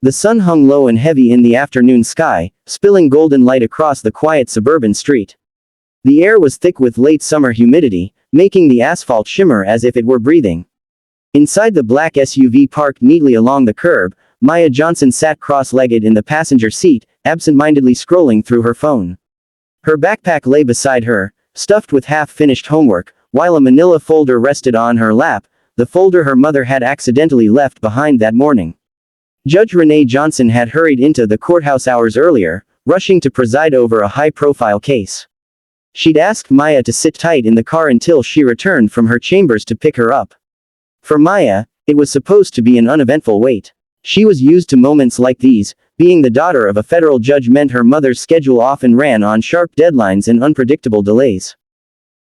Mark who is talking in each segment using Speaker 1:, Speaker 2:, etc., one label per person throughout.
Speaker 1: The sun hung low and heavy in the afternoon sky, spilling golden light across the quiet suburban street. The air was thick with late summer humidity, making the asphalt shimmer as if it were breathing. Inside the black SUV parked neatly along the curb, Maya Johnson sat cross-legged in the passenger seat, absent-mindedly scrolling through her phone. Her backpack lay beside her, stuffed with half-finished homework, while a manila folder rested on her lap, the folder her mother had accidentally left behind that morning. Judge Renee Johnson had hurried into the courthouse hours earlier, rushing to preside over a high-profile case. She'd asked Maya to sit tight in the car until she returned from her chambers to pick her up. For Maya, it was supposed to be an uneventful wait. She was used to moments like these. Being the daughter of a federal judge meant her mother's schedule often ran on sharp deadlines and unpredictable delays.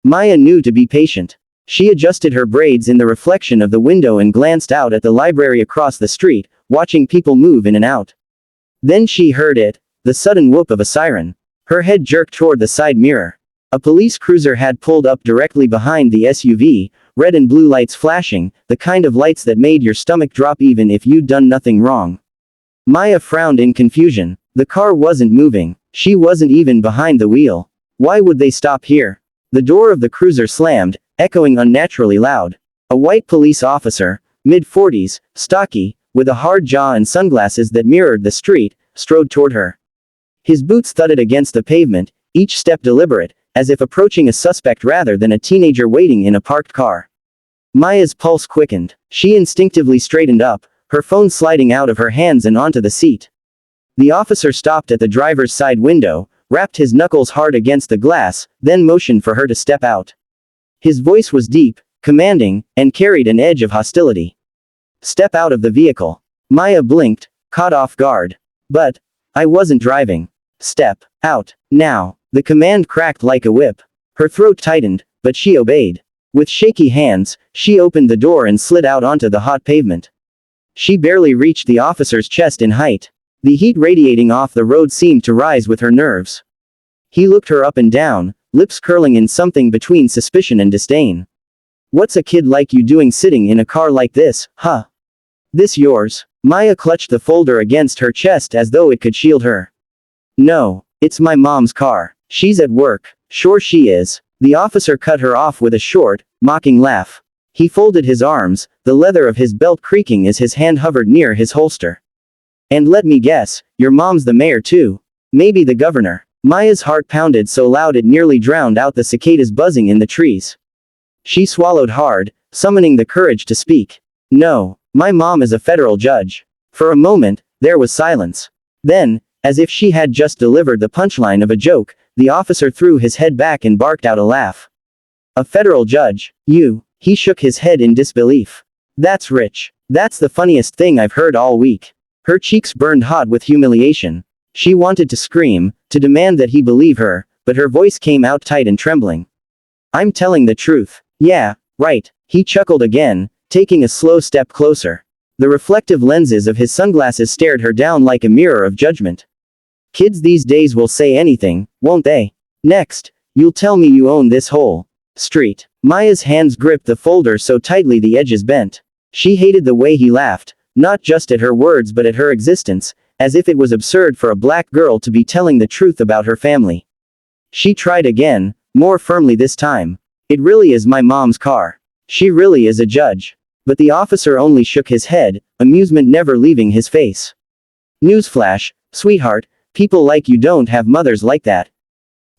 Speaker 1: Maya knew to be patient. She adjusted her braids in the reflection of the window and glanced out at the library across the street, watching people move in and out. Then she heard it, the sudden whoop of a siren. Her head jerked toward the side mirror. A police cruiser had pulled up directly behind the SUV, red and blue lights flashing, the kind of lights that made your stomach drop even if you'd done nothing wrong. Maya frowned in confusion. The car wasn't moving. She wasn't even behind the wheel. Why would they stop here? The door of the cruiser slammed, echoing unnaturally loud. A white police officer, mid-40s, stocky, with a hard jaw and sunglasses that mirrored the street, strode toward her. His boots thudded against the pavement, each step deliberate, as if approaching a suspect rather than a teenager waiting in a parked car. Maya's pulse quickened. She instinctively straightened up, her phone sliding out of her hands and onto the seat. The officer stopped at the driver's side window, rapped his knuckles hard against the glass, then motioned for her to step out. His voice was deep, commanding, and carried an edge of hostility. Step out of the vehicle. Maya blinked, caught off guard. But I wasn't driving. Step out, now. The command cracked like a whip. Her throat tightened, but she obeyed. With shaky hands, she opened the door and slid out onto the hot pavement. She barely reached the officer's chest in height. The heat radiating off the road seemed to rise with her nerves. He looked her up and down, lips curling in something between suspicion and disdain. What's a kid like you doing sitting in a car like this, huh? This yours? Maya clutched the folder against her chest as though it could shield her. No, it's my mom's car. She's at work. Sure she is. The officer cut her off with a short, mocking laugh. He folded his arms, the leather of his belt creaking as his hand hovered near his holster. And let me guess, your mom's the mayor too. Maybe the governor. Maya's heart pounded so loud it nearly drowned out the cicadas buzzing in the trees. She swallowed hard, summoning the courage to speak. No, my mom is a federal judge. For a moment, there was silence. Then, as if she had just delivered the punchline of a joke, the officer threw his head back and barked out a laugh. A federal judge? You? He shook his head in disbelief. That's rich. That's the funniest thing I've heard all week. Her cheeks burned hot with humiliation. She wanted to scream, to demand that he believe her, but her voice came out tight and trembling. I'm telling the truth. Yeah, right. He chuckled again, taking a slow step closer. The reflective lenses of his sunglasses stared her down like a mirror of judgment. Kids these days will say anything, won't they? Next, you'll tell me you own this whole street. Maya's hands gripped the folder so tightly the edges bent. She hated the way he laughed, not just at her words but at her existence, as if it was absurd for a black girl to be telling the truth about her family. She tried again, more firmly this time. It really is my mom's car. She really is a judge. But the officer only shook his head, amusement never leaving his face. Newsflash, sweetheart, people like you don't have mothers like that.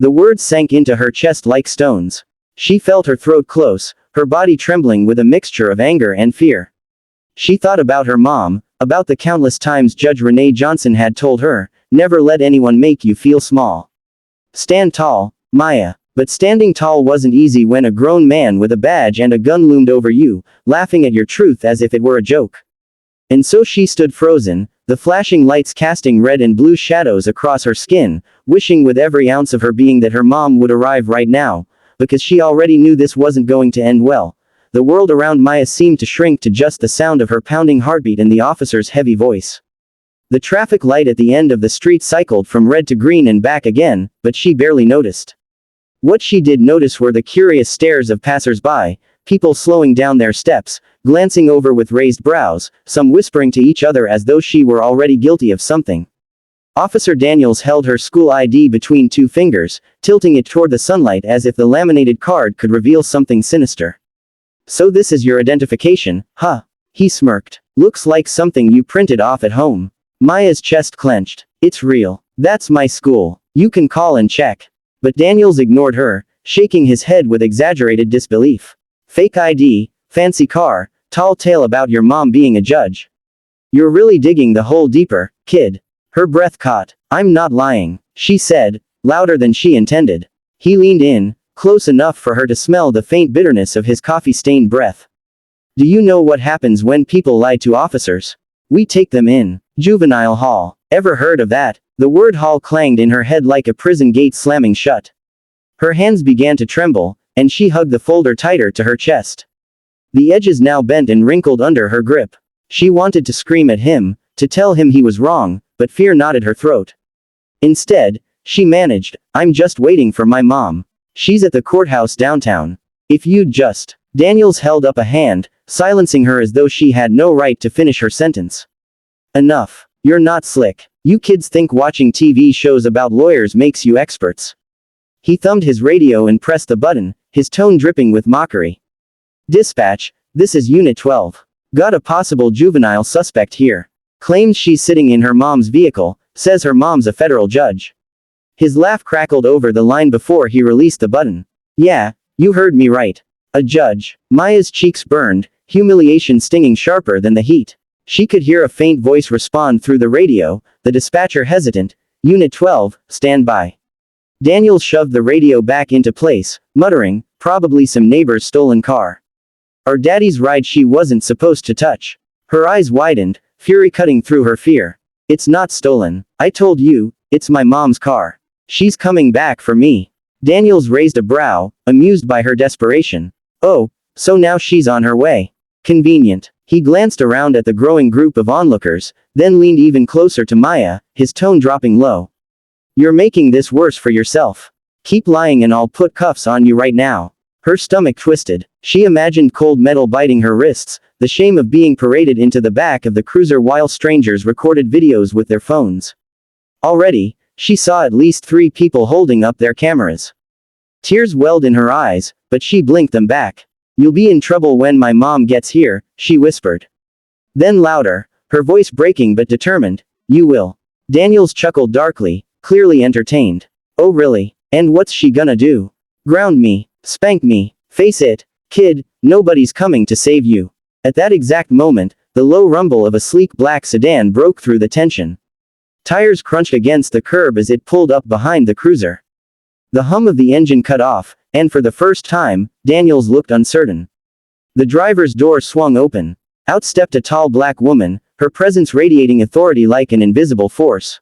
Speaker 1: The words sank into her chest like stones. She felt her throat close, her body trembling with a mixture of anger and fear. She thought about her mom, about the countless times Judge Renee Johnson had told her, never let anyone make you feel small. Stand tall, Maya. But standing tall wasn't easy when a grown man with a badge and a gun loomed over you, laughing at your truth as if it were a joke. And so she stood frozen, the flashing lights casting red and blue shadows across her skin, wishing with every ounce of her being that her mom would arrive right now, because she already knew this wasn't going to end well. The world around Maya seemed to shrink to just the sound of her pounding heartbeat and the officer's heavy voice. The traffic light at the end of the street cycled from red to green and back again, but she barely noticed. What she did notice were the curious stares of passers-by, people slowing down their steps, glancing over with raised brows, some whispering to each other as though she were already guilty of something. Officer Daniels held her school ID between two fingers, tilting it toward the sunlight as if the laminated card could reveal something sinister. "So this is your identification, huh?" He smirked. "Looks like something you printed off at home." Maya's chest clenched. "It's real. That's my school. You can call and check." But Daniels ignored her, shaking his head with exaggerated disbelief. "Fake ID, fancy car, tall tale about your mom being a judge. You're really digging the hole deeper, kid." Her breath caught. "I'm not lying," she said, louder than she intended. He leaned in, close enough for her to smell the faint bitterness of his coffee-stained breath. "Do you know what happens when people lie to officers? We take them in. Juvenile hall. Ever heard of that?" The word hall clanged in her head like a prison gate slamming shut. Her hands began to tremble, and she hugged the folder tighter to her chest. The edges now bent and wrinkled under her grip. She wanted to scream at him, to tell him he was wrong, but fear knotted her throat. Instead, she managed, "I'm just waiting for my mom. She's at the courthouse downtown. If you'd just..." Daniels held up a hand, silencing her as though she had no right to finish her sentence. "Enough. You're not slick. You kids think watching TV shows about lawyers makes you experts." He thumbed his radio and pressed the button, his tone dripping with mockery. "Dispatch, this is Unit 12. Got a possible juvenile suspect here. Claims she's sitting in her mom's vehicle, says her mom's a federal judge." His laugh crackled over the line before he released the button. "Yeah, you heard me right. A judge." Maya's cheeks burned, humiliation stinging sharper than the heat. She could hear a faint voice respond through the radio, the dispatcher hesitant, "Unit 12, stand by." Daniels shoved the radio back into place, muttering, "Probably some neighbor's stolen car. Or daddy's ride she wasn't supposed to touch." Her eyes widened, fury cutting through her fear. "It's not stolen. I told you, it's my mom's car. She's coming back for me." Daniels raised a brow, amused by her desperation. "Oh, so now she's on her way. Convenient." He glanced around at the growing group of onlookers, then leaned even closer to Maya, his tone dropping low. "You're making this worse for yourself. Keep lying and I'll put cuffs on you right now." Her stomach twisted. She imagined cold metal biting her wrists, the shame of being paraded into the back of the cruiser while strangers recorded videos with their phones. Already, she saw at least 3 people holding up their cameras. Tears welled in her eyes, but she blinked them back. "You'll be in trouble when my mom gets here," she whispered. Then louder, her voice breaking but determined, "You will." Daniels chuckled darkly, clearly entertained. "Oh really? And what's she gonna do? Ground me? Spank me? Face it, kid, nobody's coming to save you." At that exact moment, the low rumble of a sleek black sedan broke through the tension. Tires crunched against the curb as it pulled up behind the cruiser. The hum of the engine cut off, and for the first time, Daniels looked uncertain. The driver's door swung open. Out stepped a tall black woman, her presence radiating authority like an invisible force.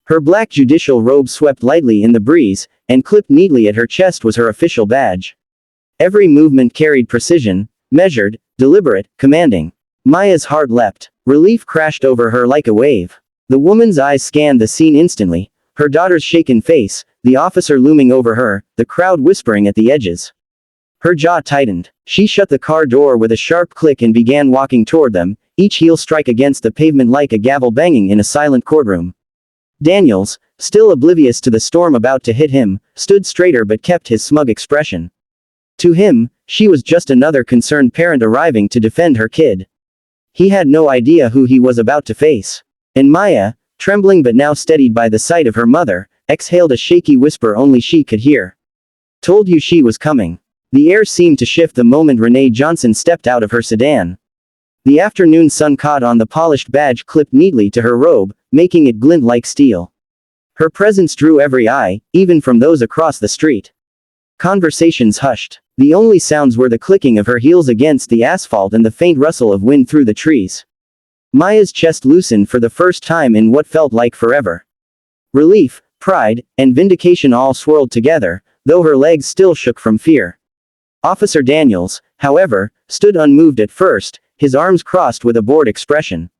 Speaker 1: Her black judicial robe swept lightly in the breeze, and clipped neatly at her chest was her official badge. Every movement carried precision, measured, deliberate, commanding. Maya's heart leapt. Relief crashed over her like a wave. The woman's eyes scanned the scene instantly, her daughter's shaken face, the officer looming over her, the crowd whispering at the edges. Her jaw tightened. She shut the car door with a sharp click and began walking toward them, each heel strike against the pavement like a gavel banging in a silent courtroom. Daniels, still oblivious to the storm about to hit him, stood straighter but kept his smug expression. To him, she was just another concerned parent arriving to defend her kid. He had no idea who he was about to face. And Maya, trembling but now steadied by the sight of her mother, exhaled a shaky whisper only she could hear. "Told you she was coming." The air seemed to shift the moment Renee Johnson stepped out of her sedan. The afternoon sun caught on the polished badge clipped neatly to her robe, making it glint like steel. Her presence drew every eye, even from those across the street. Conversations hushed. The only sounds were the clicking of her heels against the asphalt and the faint rustle of wind through the trees. Maya's chest loosened for the first time in what felt like forever. Relief, pride, and vindication all swirled together, though her legs still shook from fear. Officer Daniels, however, stood unmoved at first, his arms crossed with a bored expression.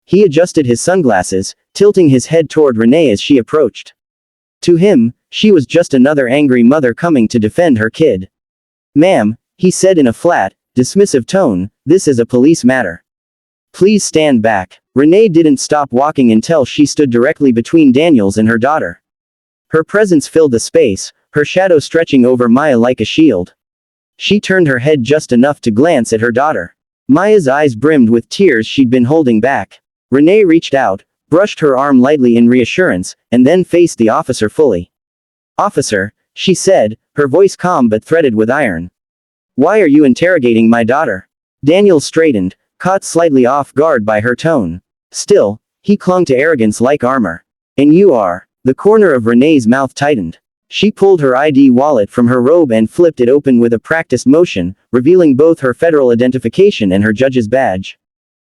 Speaker 1: He adjusted his sunglasses, tilting his head toward Renee as she approached. To him, she was just another angry mother coming to defend her kid. "Ma'am," he said in a flat, dismissive tone, "This is a police matter. Please stand back." Renee didn't stop walking until she stood directly between Daniels and her daughter. Her presence filled the space, her shadow stretching over Maya like a shield. She turned her head just enough to glance at her daughter. Maya's eyes brimmed with tears she'd been holding back. Renee reached out, brushed her arm lightly in reassurance, and then faced the officer fully. "Officer," she said, her voice calm but threaded with iron. "Why are you interrogating my daughter?" Daniels straightened, caught slightly off guard by her tone. Still, he clung to arrogance like armor. "And you are?" The corner of Renee's mouth tightened. She pulled her ID wallet from her robe and flipped it open with a practiced motion, revealing both her federal identification and her judge's badge.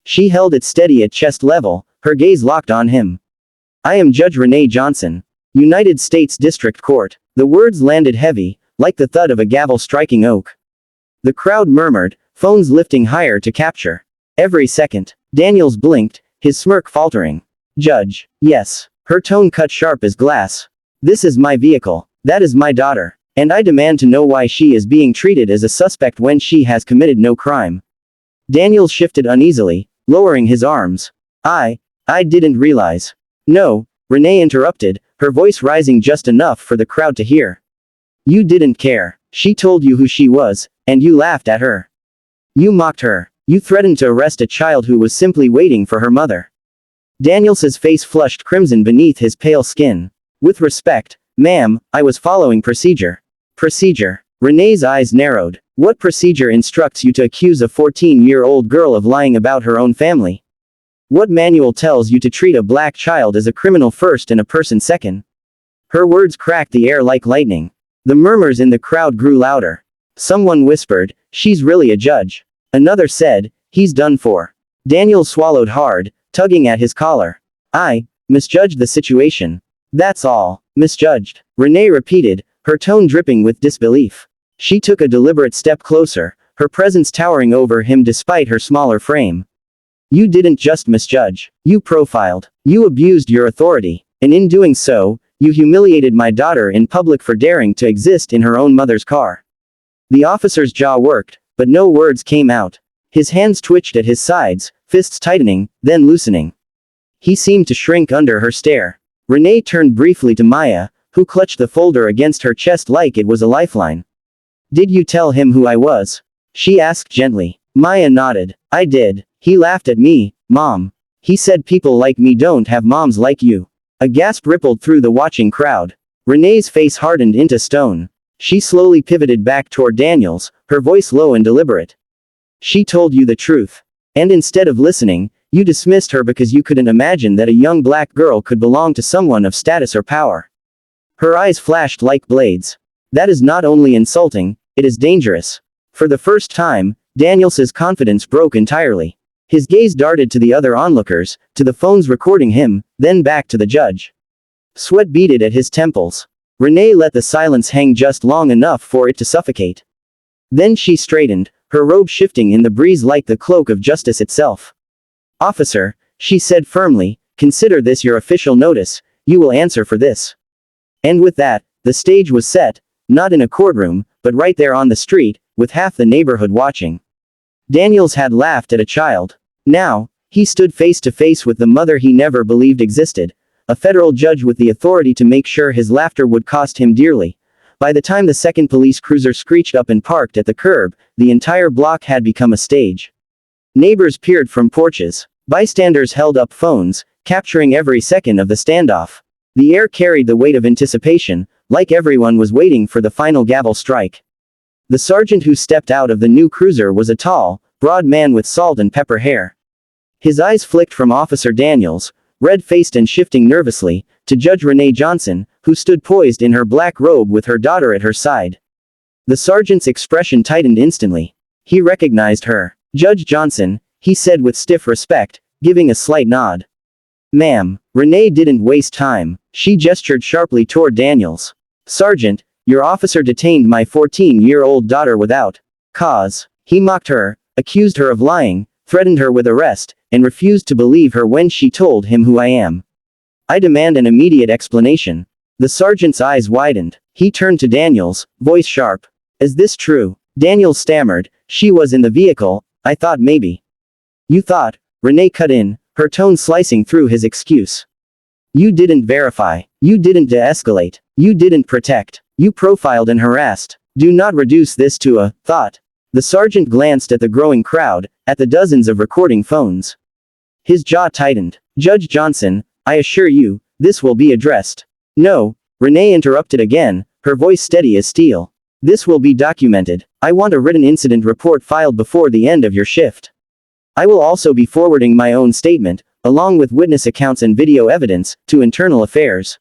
Speaker 1: She held it steady at chest level, her gaze locked on him. "I am Judge Renee Johnson, United States District Court." The words landed heavy, like the thud of a gavel striking oak. The crowd murmured, phones lifting higher to capture. Every second, Daniels blinked, his smirk faltering. "Judge." "Yes." Her tone cut sharp as glass. "This is my vehicle. That is my daughter. And I demand to know why she is being treated as a suspect when she has committed no crime." Daniels shifted uneasily, lowering his arms. I didn't realize." "No," Renee interrupted, her voice rising just enough for the crowd to hear. "You didn't care. She told you who she was, and you laughed at her. You mocked her. You threatened to arrest a child who was simply waiting for her mother." Daniels's face flushed crimson beneath his pale skin. "With respect, ma'am, I was following procedure." "Procedure?" Renee's eyes narrowed. "What procedure instructs you to accuse a 14-year-old girl of lying about her own family? What manual tells you to treat a black child as a criminal first and a person second?" Her words cracked the air like lightning. The murmurs in the crowd grew louder. Someone whispered, "She's really a judge." Another said, "He's done for." Daniel swallowed hard, tugging at his collar. "I misjudged the situation. That's all." "Misjudged," Renee repeated, her tone dripping with disbelief. She took a deliberate step closer, her presence towering over him despite her smaller frame. "You didn't just misjudge. You profiled. You abused your authority. And in doing so, you humiliated my daughter in public for daring to exist in her own mother's car." The officer's jaw worked, but no words came out. His hands twitched at his sides, fists tightening, then loosening. He seemed to shrink under her stare. Renee turned briefly to Maya, who clutched the folder against her chest like it was a lifeline. "Did you tell him who I was?" she asked gently. Maya nodded. "I did. He laughed at me, Mom. He said people like me don't have moms like you." A gasp rippled through the watching crowd. Renee's face hardened into stone. She slowly pivoted back toward Daniels, her voice low and deliberate. "She told you the truth. And instead of listening, you dismissed her because you couldn't imagine that a young black girl could belong to someone of status or power." Her eyes flashed like blades. "That is not only insulting, it is dangerous." For the first time, Daniels's confidence broke entirely. His gaze darted to the other onlookers, to the phones recording him, then back to the judge. Sweat beaded at his temples. Renee let the silence hang just long enough for it to suffocate. Then she straightened, her robe shifting in the breeze like the cloak of justice itself. "Officer," she said firmly, "consider this your official notice. You will answer for this." And with that, the stage was set, not in a courtroom, but right there on the street, with half the neighborhood watching. Daniels had laughed at a child. Now, he stood face to face with the mother he never believed existed, a federal judge with the authority to make sure his laughter would cost him dearly. By the time the second police cruiser screeched up and parked at the curb, the entire block had become a stage. Neighbors peered from porches. Bystanders held up phones, capturing every second of the standoff. The air carried the weight of anticipation, like everyone was waiting for the final gavel strike. The sergeant who stepped out of the new cruiser was a tall, broad man with salt and pepper hair. His eyes flicked from Officer Daniels, red-faced and shifting nervously, to Judge Renee Johnson, who stood poised in her black robe with her daughter at her side. The sergeant's expression tightened instantly. He recognized her. "Judge Johnson," he said with stiff respect, giving a slight nod. "Ma'am." Renee didn't waste time. She gestured sharply toward Daniels. "Sergeant, your officer detained my 14-year-old daughter without cause." He mocked her, accused her of lying, threatened her with arrest, and refused to believe her when she told him who I am. "I demand an immediate explanation." The sergeant's eyes widened. He turned to Daniels, voice sharp. "Is this true?" Daniels stammered. She was in the vehicle, I thought maybe. You thought, Renee cut in, her tone slicing through his excuse. You didn't verify. You didn't de-escalate. You didn't protect. You profiled and harassed. Do not reduce this to a thought. The sergeant glanced at the growing crowd, at the dozens of recording phones. His jaw tightened. Judge Johnson, I assure you, this will be addressed. No, Renee interrupted again, her voice steady as steel. This will be documented. I want a written incident report filed before the end of your shift. I will also be forwarding my own statement, along with witness accounts and video evidence, to Internal Affairs.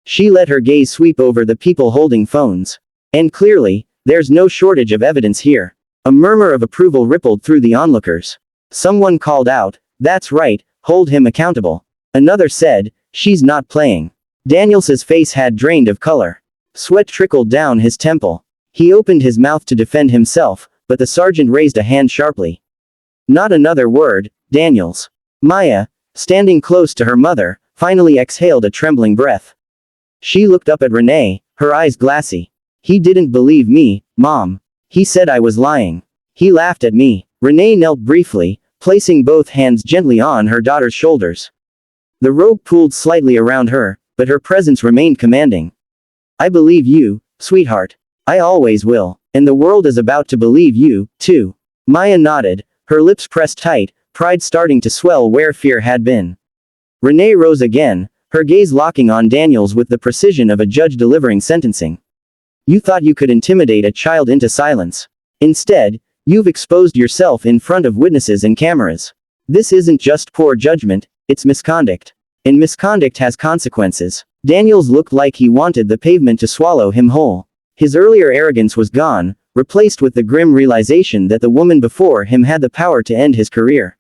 Speaker 1: She let her gaze sweep over the people holding phones. And clearly, there's no shortage of evidence here. A murmur of approval rippled through the onlookers. Someone called out, that's right, hold him accountable. Another said, she's not playing. Daniels's face had drained of color. Sweat trickled down his temple. He opened his mouth to defend himself, but the sergeant raised a hand sharply. Not another word, Daniels. Maya, standing close to her mother, finally exhaled a trembling breath. She looked up at Renee, her eyes glassy. He didn't believe me, Mom. He said I was lying. He laughed at me. Renee knelt briefly, placing both hands gently on her daughter's shoulders. The robe pulled slightly around her, but her presence remained commanding. I believe you, sweetheart. I always will. And the world is about to believe you, too. Maya nodded, her lips pressed tight, pride starting to swell where fear had been. Renee rose again, her gaze locking on Daniels with the precision of a judge delivering sentencing. You thought you could intimidate a child into silence. Instead, you've exposed yourself in front of witnesses and cameras. This isn't just poor judgment, it's misconduct. And misconduct has consequences. Daniels looked like he wanted the pavement to swallow him whole. His earlier arrogance was gone, replaced with the grim realization that the woman before him had the power to end his career.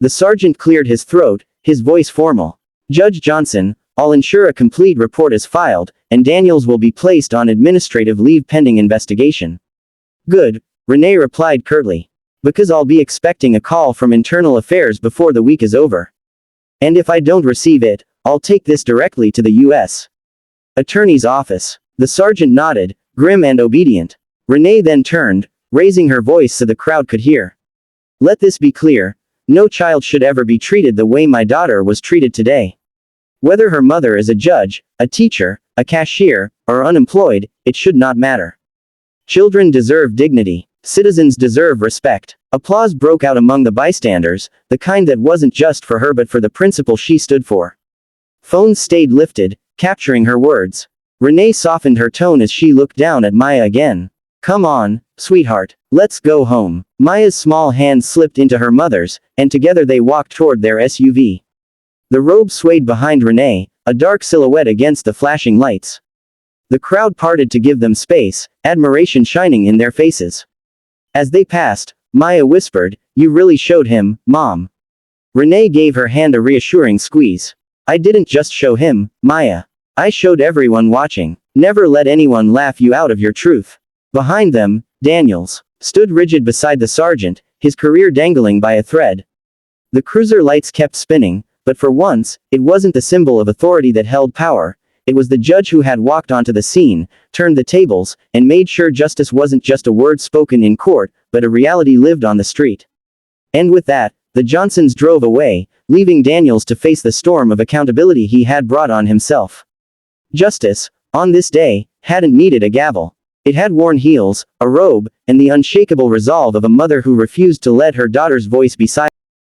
Speaker 1: The sergeant cleared his throat, his voice formal. Judge Johnson, I'll ensure a complete report is filed, and Daniels will be placed on administrative leave pending investigation. Good, Renee replied curtly. Because I'll be expecting a call from Internal Affairs before the week is over. And if I don't receive it, I'll take this directly to the U.S. Attorney's office. The sergeant nodded, grim and obedient. Renee then turned, raising her voice so the crowd could hear. Let this be clear. No child should ever be treated the way my daughter was treated today. Whether her mother is a judge, a teacher, a cashier, or unemployed, it should not matter. Children deserve dignity. Citizens deserve respect. Applause broke out among the bystanders, the kind that wasn't just for her but for the principle she stood for. Phones stayed lifted, capturing her words. Renee softened her tone as she looked down at Maya again. Come on, sweetheart, let's go home. Maya's small hand slipped into her mother's, and together they walked toward their SUV. The robe swayed behind Renee, a dark silhouette against the flashing lights. The crowd parted to give them space, admiration shining in their faces. As they passed, Maya whispered, You really showed him, Mom. Renee gave her hand a reassuring squeeze. I didn't just show him, Maya. I showed everyone watching. Never let anyone laugh you out of your truth. Behind them, Daniels stood rigid beside the sergeant, his career dangling by a thread. The cruiser lights kept spinning, but for once, it wasn't the symbol of authority that held power. It was the judge who had walked onto the scene, turned the tables, and made sure justice wasn't just a word spoken in court, but a reality lived on the street. And with that, the Johnsons drove away, leaving Daniels to face the storm of accountability he had brought on himself. Justice, on this day, hadn't needed a gavel. It had worn heels, a robe, and the unshakable resolve of a mother who refused to let her daughter's voice be silenced.